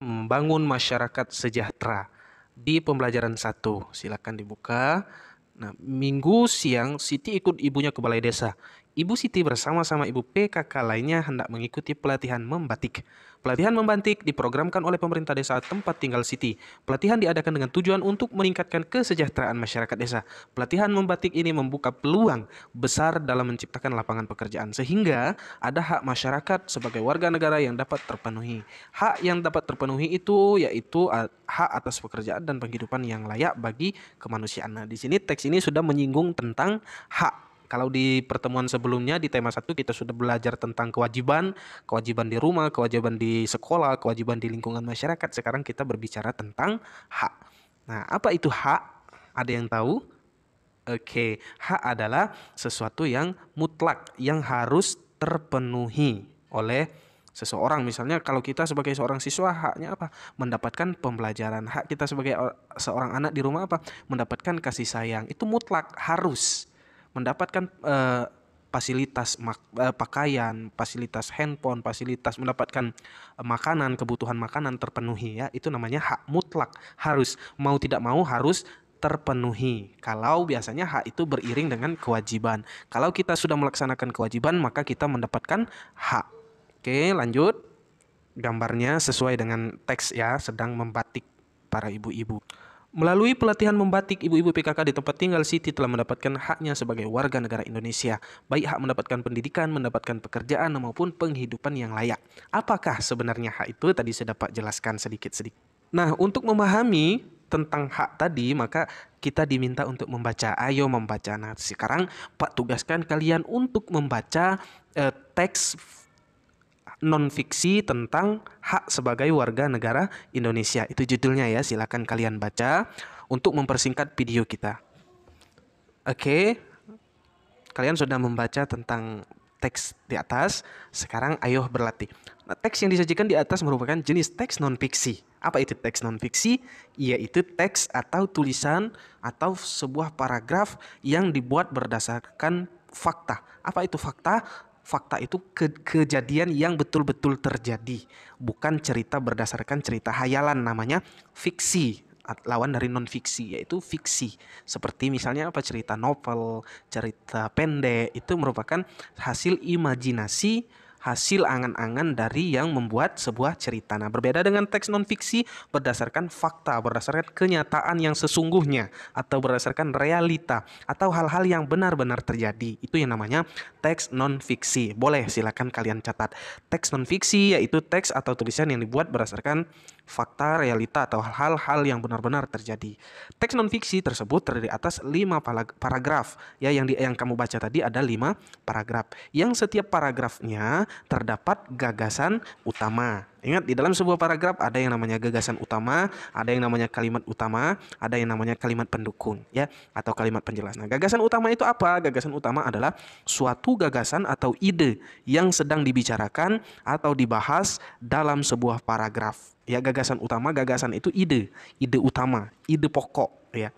membangun masyarakat sejahtera di pembelajaran 1. Silakan dibuka. Nah, minggu siang Siti ikut ibunya ke balai desa. Ibu Siti bersama-sama ibu PKK lainnya hendak mengikuti pelatihan membatik. Pelatihan membatik diprogramkan oleh pemerintah desa tempat tinggal Siti. Pelatihan diadakan dengan tujuan untuk meningkatkan kesejahteraan masyarakat desa. Pelatihan membatik ini membuka peluang besar dalam menciptakan lapangan pekerjaan sehingga ada hak masyarakat sebagai warga negara yang dapat terpenuhi. Hak yang dapat terpenuhi itu yaitu hak atas pekerjaan dan penghidupan yang layak bagi kemanusiaan. Nah, di sini teks ini sudah menyinggung tentang hak. Kalau di pertemuan sebelumnya di tema 1 kita sudah belajar tentang kewajiban, kewajiban di rumah, kewajiban di sekolah, kewajiban di lingkungan masyarakat. Sekarang kita berbicara tentang hak. Nah, apa itu hak? Ada yang tahu? Oke, hak adalah sesuatu yang mutlak, yang harus terpenuhi oleh seseorang. Misalnya kalau kita sebagai seorang siswa, haknya apa? Mendapatkan pembelajaran. Hak kita sebagai seorang anak di rumah apa? Mendapatkan kasih sayang. Itu mutlak, harus. Mendapatkan fasilitas pakaian, fasilitas handphone, fasilitas mendapatkan makanan, kebutuhan makanan terpenuhi ya. Itu namanya hak mutlak, harus. Mau tidak mau harus terpenuhi. Kalau biasanya hak itu beriring dengan kewajiban. Kalau kita sudah melaksanakan kewajiban, maka kita mendapatkan hak. Oke, lanjut. Gambarnya sesuai dengan teks ya, sedang membatik para ibu-ibu. Melalui pelatihan membatik, ibu-ibu PKK di tempat tinggal Siti telah mendapatkan haknya sebagai warga negara Indonesia, baik hak mendapatkan pendidikan, mendapatkan pekerjaan, maupun penghidupan yang layak. Apakah sebenarnya hak itu? Tadi sudah Pak jelaskan sedikit-sedikit. Nah, untuk memahami tentang hak tadi, maka kita diminta untuk membaca. Ayo membaca. Nah, sekarang Pak tugaskan kalian untuk membaca teks non-fiksi tentang hak sebagai warga negara Indonesia. Itu judulnya ya, silakan kalian baca untuk mempersingkat video kita. Oke, kalian sudah membaca tentang teks di atas, sekarang ayo berlatih. Nah, teks yang disajikan di atas merupakan jenis teks non-fiksi. Apa itu teks non-fiksi? Yaitu teks atau tulisan atau sebuah paragraf yang dibuat berdasarkan fakta. Apa itu fakta? Fakta itu kejadian yang betul-betul terjadi, bukan cerita berdasarkan cerita hayalan, namanya fiksi. Lawan dari non-fiksi yaitu fiksi. Seperti misalnya apa, cerita novel, cerita pendek, itu merupakan hasil imajinasi, hasil angan-angan dari yang membuat sebuah cerita. Nah, berbeda dengan teks non-fiksi berdasarkan fakta, berdasarkan kenyataan yang sesungguhnya, atau berdasarkan realita, atau hal-hal yang benar-benar terjadi. Itu yang namanya teks non-fiksi. Boleh, silakan kalian catat. Teks non-fiksi yaitu teks atau tulisan yang dibuat berdasarkan fakta, realita, atau hal-hal yang benar-benar terjadi. Teks non-fiksi tersebut terdiri atas 5 paragraf. Ya, yang kamu baca tadi ada 5 paragraf. Yang setiap paragrafnya terdapat gagasan utama. Ingat, di dalam sebuah paragraf ada yang namanya gagasan utama, ada yang namanya kalimat utama, ada yang namanya kalimat pendukung, ya, atau kalimat penjelas. Nah, gagasan utama itu apa? Gagasan utama adalah suatu gagasan atau ide yang sedang dibicarakan atau dibahas dalam sebuah paragraf. Ya, gagasan utama, gagasan itu ide utama, ide pokok, ya.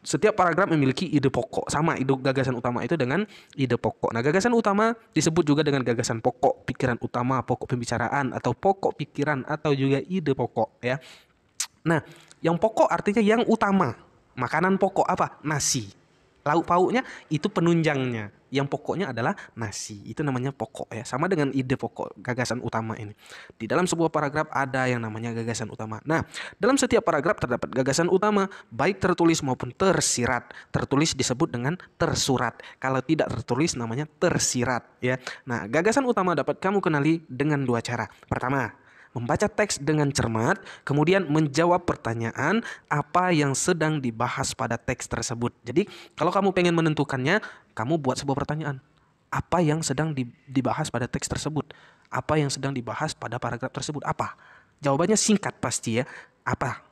Setiap paragraf memiliki ide pokok, sama ide gagasan utama itu dengan ide pokok. Nah, gagasan utama disebut juga dengan gagasan pokok, pikiran utama, pokok pembicaraan, atau pokok pikiran, atau juga ide pokok, ya. Nah, yang pokok artinya yang utama. Makanan pokok apa? Nasi. Lauk pauknya itu penunjangnya. Yang pokoknya adalah nasi. Itu namanya pokok ya. Sama dengan ide pokok, gagasan utama ini. Di dalam sebuah paragraf ada yang namanya gagasan utama. Nah, dalam setiap paragraf terdapat gagasan utama, baik tertulis maupun tersirat. Tertulis disebut dengan tersurat. Kalau tidak tertulis namanya tersirat ya. Nah, gagasan utama dapat kamu kenali dengan 2 cara. Pertama, membaca teks dengan cermat, kemudian menjawab pertanyaan apa yang sedang dibahas pada teks tersebut. Jadi, kalau kamu pengen menentukannya, kamu buat sebuah pertanyaan. Apa yang sedang dibahas pada teks tersebut? Apa yang sedang dibahas pada paragraf tersebut? Apa? Jawabannya singkat pasti ya. Apa?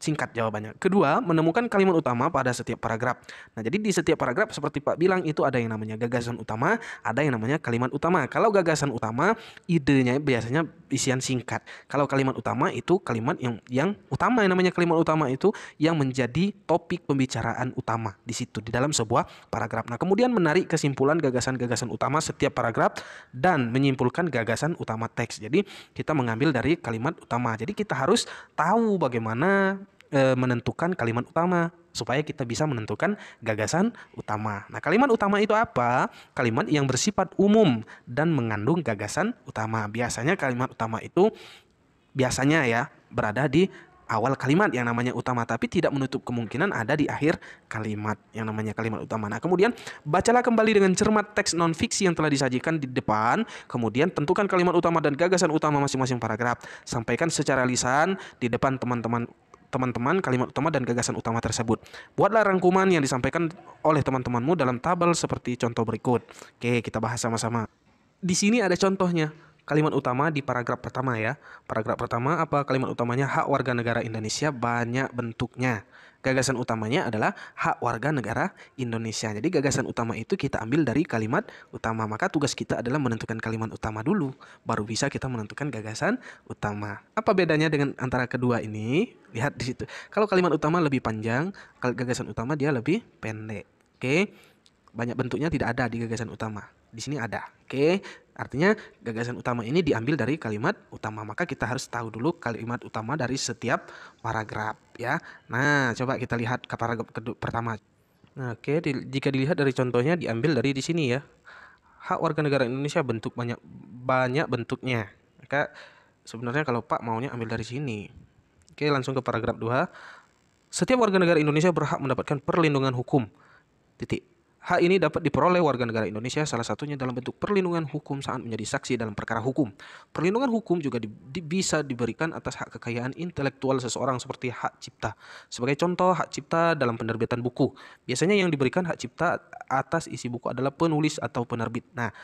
Singkat jawabannya. Kedua, menemukan kalimat utama pada setiap paragraf. Nah, jadi di setiap paragraf seperti Pak bilang itu ada yang namanya gagasan utama, ada yang namanya kalimat utama. Kalau gagasan utama, idenya biasanya isian singkat. Kalau kalimat utama itu kalimat yang utama, yang namanya kalimat utama itu yang menjadi topik pembicaraan utama di situ di dalam sebuah paragraf. Nah, kemudian menarik kesimpulan gagasan-gagasan utama setiap paragraf dan menyimpulkan gagasan utama teks. Jadi, kita mengambil dari kalimat utama. Jadi, kita harus tahu bagaimana menentukan kalimat utama supaya kita bisa menentukan gagasan utama. Nah, kalimat utama itu apa? Kalimat yang bersifat umum dan mengandung gagasan utama. Biasanya kalimat utama itu biasanya ya berada di awal kalimat yang namanya utama, tapi tidak menutup kemungkinan ada di akhir kalimat yang namanya kalimat utama. Nah, kemudian bacalah kembali dengan cermat teks non-fiksi yang telah disajikan di depan, kemudian tentukan kalimat utama dan gagasan utama masing-masing paragraf. Sampaikan secara lisan di depan teman-teman kalimat utama dan gagasan utama tersebut. Buatlah rangkuman yang disampaikan oleh teman-temanmu dalam tabel seperti contoh berikut. Oke, kita bahas sama-sama. Di sini ada contohnya. Kalimat utama di paragraf pertama ya. Paragraf pertama apa? Kalimat utamanya hak warga negara Indonesia banyak bentuknya. Gagasan utamanya adalah hak warga negara Indonesia. Jadi gagasan utama itu kita ambil dari kalimat utama. Maka tugas kita adalah menentukan kalimat utama dulu, baru bisa kita menentukan gagasan utama. Apa bedanya dengan antara kedua ini? Lihat di situ. Kalau kalimat utama lebih panjang, kalau gagasan utama dia lebih pendek. Oke. Banyak bentuknya tidak ada di gagasan utama. Di sini ada. Oke. Artinya gagasan utama ini diambil dari kalimat utama. Maka kita harus tahu dulu kalimat utama dari setiap paragraf ya. Nah, coba kita lihat ke paragraf pertama. Nah, oke, jika dilihat dari contohnya diambil dari di sini ya. Hak warga negara Indonesia banyak bentuknya. Maka sebenarnya kalau Pak maunya ambil dari sini. Oke, langsung ke paragraf 2. Setiap warga negara Indonesia berhak mendapatkan perlindungan hukum. Titik. Hak ini dapat diperoleh warga negara Indonesia salah satunya dalam bentuk perlindungan hukum saat menjadi saksi dalam perkara hukum. Perlindungan hukum juga bisa diberikan atas hak kekayaan intelektual seseorang seperti hak cipta. Sebagai contoh, hak cipta dalam penerbitan buku. Biasanya yang diberikan hak cipta atas isi buku adalah penulis atau penerbit. Nah,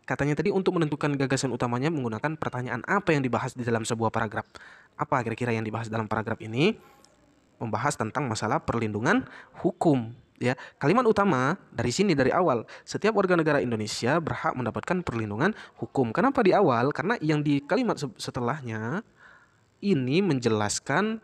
katanya tadi untuk menentukan gagasan utamanya menggunakan pertanyaan apa yang dibahas di dalam sebuah paragraf. Apa kira-kira yang dibahas dalam paragraf ini? Membahas tentang masalah perlindungan hukum. Ya, kalimat utama dari sini dari awal, setiap warga negara Indonesia berhak mendapatkan perlindungan hukum. Kenapa di awal? Karena yang di kalimat setelahnya ini menjelaskan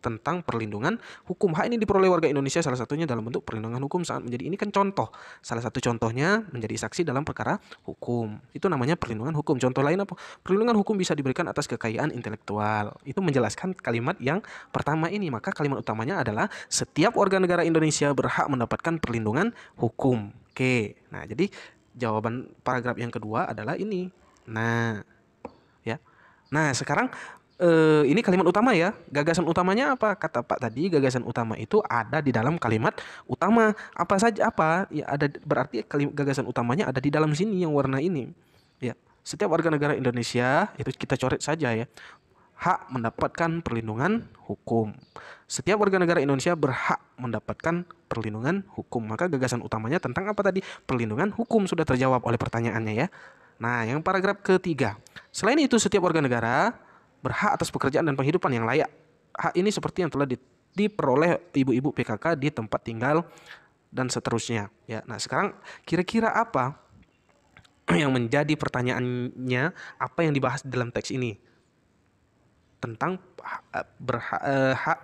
tentang perlindungan hukum. Hak ini diperoleh warga Indonesia salah satunya dalam bentuk perlindungan hukum saat menjadi, ini kan contoh. Salah satu contohnya menjadi saksi dalam perkara hukum. Itu namanya perlindungan hukum. Contoh lain apa? Perlindungan hukum bisa diberikan atas kekayaan intelektual. Itu menjelaskan kalimat yang pertama ini. Maka kalimat utamanya adalah setiap warga negara Indonesia berhak mendapatkan perlindungan hukum. Oke. Nah, jadi jawaban paragraf yang kedua adalah ini. Nah, ya. Nah, sekarang ini kalimat utama ya. Gagasan utamanya apa? Kata Pak tadi, gagasan utama itu ada di dalam kalimat utama. Apa saja apa? Ya ada, berarti gagasan utamanya ada di dalam sini yang warna ini. Ya. Setiap warga negara Indonesia itu kita coret saja ya. Hak mendapatkan perlindungan hukum. Setiap warga negara Indonesia berhak mendapatkan perlindungan hukum. Maka gagasan utamanya tentang apa tadi? Perlindungan hukum, sudah terjawab oleh pertanyaannya ya. Nah, yang paragraf ketiga. Selain itu, setiap warga negara berhak atas pekerjaan dan penghidupan yang layak. Hak ini seperti yang telah diperoleh ibu-ibu PKK di tempat tinggal dan seterusnya. Ya, nah sekarang kira-kira apa yang menjadi pertanyaannya? Apa yang dibahas dalam teks ini tentang hak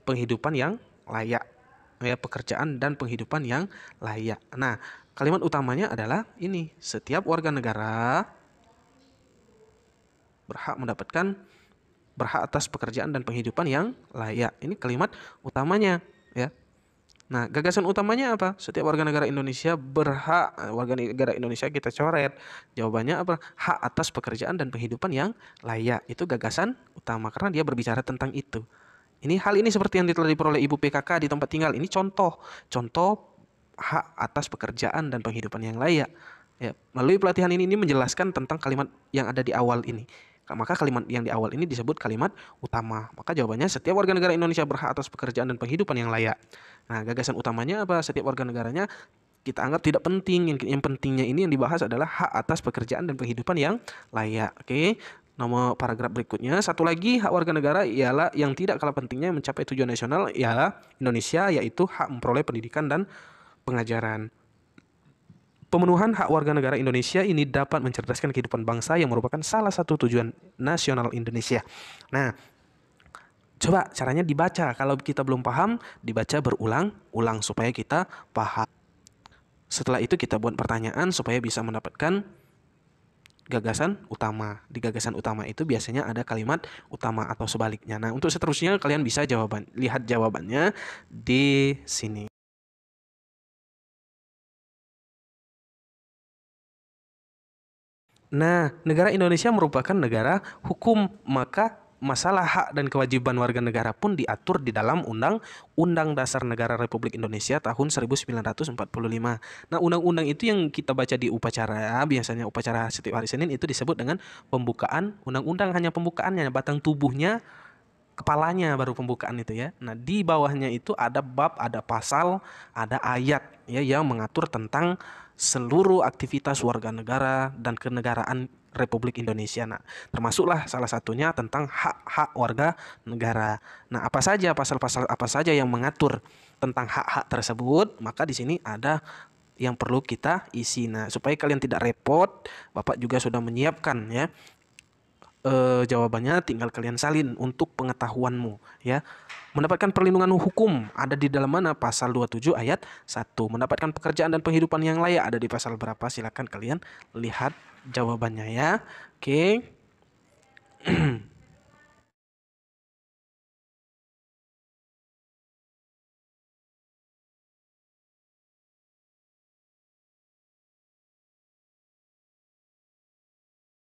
penghidupan yang layak, ya, pekerjaan dan penghidupan yang layak. Nah, kalimat utamanya adalah ini: setiap warga negara berhak atas pekerjaan dan penghidupan yang layak. Ini kalimat utamanya ya. Nah, gagasan utamanya apa? Setiap warga negara Indonesia berhak, warga negara Indonesia kita coret. Jawabannya apa? Hak atas pekerjaan dan penghidupan yang layak. Itu gagasan utama karena dia berbicara tentang itu. Hal ini seperti yang telah diperoleh ibu PKK di tempat tinggal. Ini contoh hak atas pekerjaan dan penghidupan yang layak. Ya, melalui pelatihan ini menjelaskan tentang kalimat yang ada di awal ini. Maka kalimat yang di awal ini disebut kalimat utama. Maka jawabannya setiap warga negara Indonesia berhak atas pekerjaan dan penghidupan yang layak. Nah, gagasan utamanya apa? Setiap warga negaranya kita anggap tidak penting. Yang pentingnya ini yang dibahas adalah hak atas pekerjaan dan penghidupan yang layak. Oke. Nomor paragraf berikutnya, satu lagi hak warga negara ialah yang tidak kalah pentingnya mencapai tujuan nasional ialah Indonesia, yaitu hak memperoleh pendidikan dan pengajaran. Pemenuhan hak warga negara Indonesia ini dapat mencerdaskan kehidupan bangsa yang merupakan salah satu tujuan nasional Indonesia. Nah, coba caranya dibaca. Kalau kita belum paham, dibaca berulang-ulang supaya kita paham. Setelah itu kita buat pertanyaan supaya bisa mendapatkan gagasan utama. Di gagasan utama itu biasanya ada kalimat utama atau sebaliknya. Nah, untuk seterusnya kalian bisa lihat jawabannya di sini. Nah, negara Indonesia merupakan negara hukum, maka masalah hak dan kewajiban warga negara pun diatur di dalam Undang-Undang Dasar Negara Republik Indonesia tahun 1945. Nah, undang-undang itu yang kita baca di upacara, biasanya upacara setiap hari Senin itu disebut dengan pembukaan undang-undang, hanya pembukaannya, batang tubuhnya kepalanya baru pembukaan itu ya. Nah, di bawahnya itu ada bab, ada pasal, ada ayat ya yang mengatur tentang seluruh aktivitas warga negara dan kenegaraan Republik Indonesia. Nah, termasuklah salah satunya tentang hak-hak warga negara. Nah, apa saja pasal-pasal apa saja yang mengatur tentang hak-hak tersebut, maka di sini ada yang perlu kita isi. Nah, supaya kalian tidak repot, Bapak juga sudah menyiapkan ya jawabannya, tinggal kalian salin untuk pengetahuanmu ya. Mendapatkan perlindungan hukum ada di dalam mana? Pasal 27 ayat 1. Mendapatkan pekerjaan dan penghidupan yang layak ada di pasal berapa? Silakan kalian lihat jawabannya ya. Oke.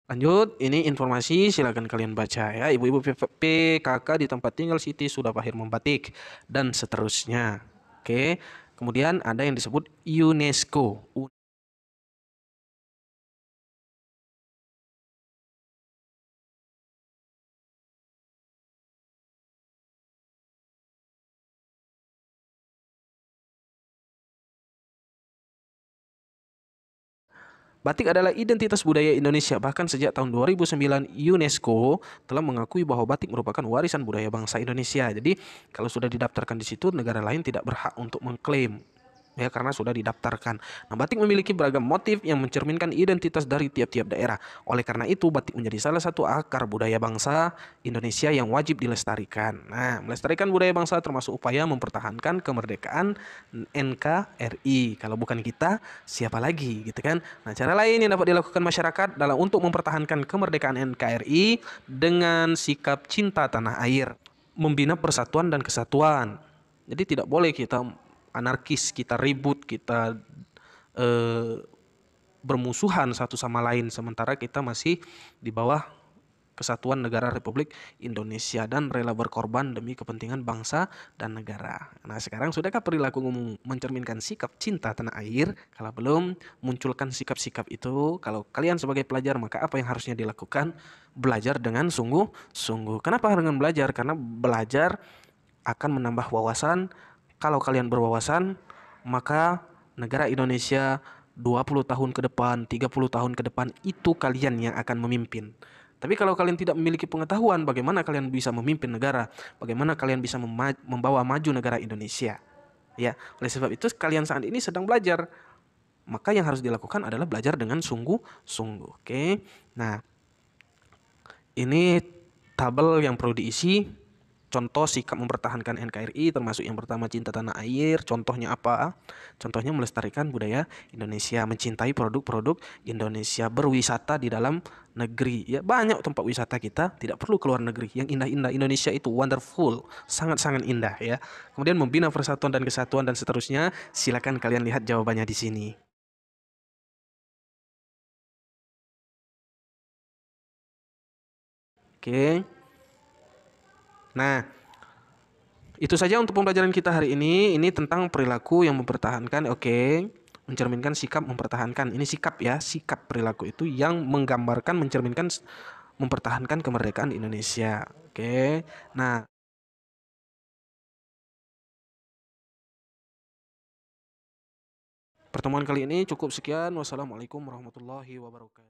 Lanjut, ini informasi silakan kalian baca ya. Ibu-ibu PKK di tempat tinggal Siti sudah mahir membatik dan seterusnya. Oke. Kemudian ada yang disebut UNESCO. Batik adalah identitas budaya Indonesia. Bahkan sejak tahun 2009, UNESCO telah mengakui bahwa batik merupakan warisan budaya bangsa Indonesia. Jadi, kalau sudah didaftarkan di situ, negara lain tidak berhak untuk mengklaim ya karena sudah didaftarkan. Nah, batik memiliki beragam motif yang mencerminkan identitas dari tiap-tiap daerah. Oleh karena itu, batik menjadi salah satu akar budaya bangsa Indonesia yang wajib dilestarikan. Nah, melestarikan budaya bangsa termasuk upaya mempertahankan kemerdekaan NKRI. Kalau bukan kita, siapa lagi gitu kan? Nah, cara lain yang dapat dilakukan masyarakat dalam untuk mempertahankan kemerdekaan NKRI dengan sikap cinta tanah air, membina persatuan dan kesatuan. Jadi tidak boleh kita anarkis, kita ribut, kita eh, bermusuhan satu sama lain sementara kita masih di bawah kesatuan negara Republik Indonesia dan rela berkorban demi kepentingan bangsa dan negara. Nah, sekarang sudahkah perilaku mencerminkan sikap cinta tanah air? Kalau belum, munculkan sikap-sikap itu. Kalau kalian sebagai pelajar, maka apa yang harusnya dilakukan? Belajar dengan sungguh-sungguh. Kenapa dengan belajar? Karena belajar akan menambah wawasan. Kalau kalian berwawasan, maka negara Indonesia 20 tahun ke depan, 30 tahun ke depan itu kalian yang akan memimpin. Tapi kalau kalian tidak memiliki pengetahuan, bagaimana kalian bisa memimpin negara? Bagaimana kalian bisa membawa maju negara Indonesia? Ya, oleh sebab itu kalian saat ini sedang belajar. Maka yang harus dilakukan adalah belajar dengan sungguh-sungguh. Oke. Nah, ini tabel yang perlu diisi. Contoh sikap mempertahankan NKRI termasuk yang pertama cinta tanah air. Contohnya apa? Contohnya melestarikan budaya Indonesia, mencintai produk-produk Indonesia, berwisata di dalam negeri. Ya, banyak tempat wisata kita, tidak perlu keluar negeri. Yang indah-indah Indonesia itu wonderful, sangat-sangat indah ya. Kemudian membina persatuan dan kesatuan dan seterusnya. Silakan kalian lihat jawabannya di sini. Oke. Nah, itu saja untuk pembelajaran kita hari ini. Ini tentang perilaku yang mempertahankan, oke, mencerminkan sikap mempertahankan. Ini sikap ya, sikap perilaku itu yang menggambarkan, mencerminkan, mempertahankan kemerdekaan Indonesia. Oke. Nah, pertemuan kali ini cukup sekian. Wassalamualaikum warahmatullahi wabarakatuh.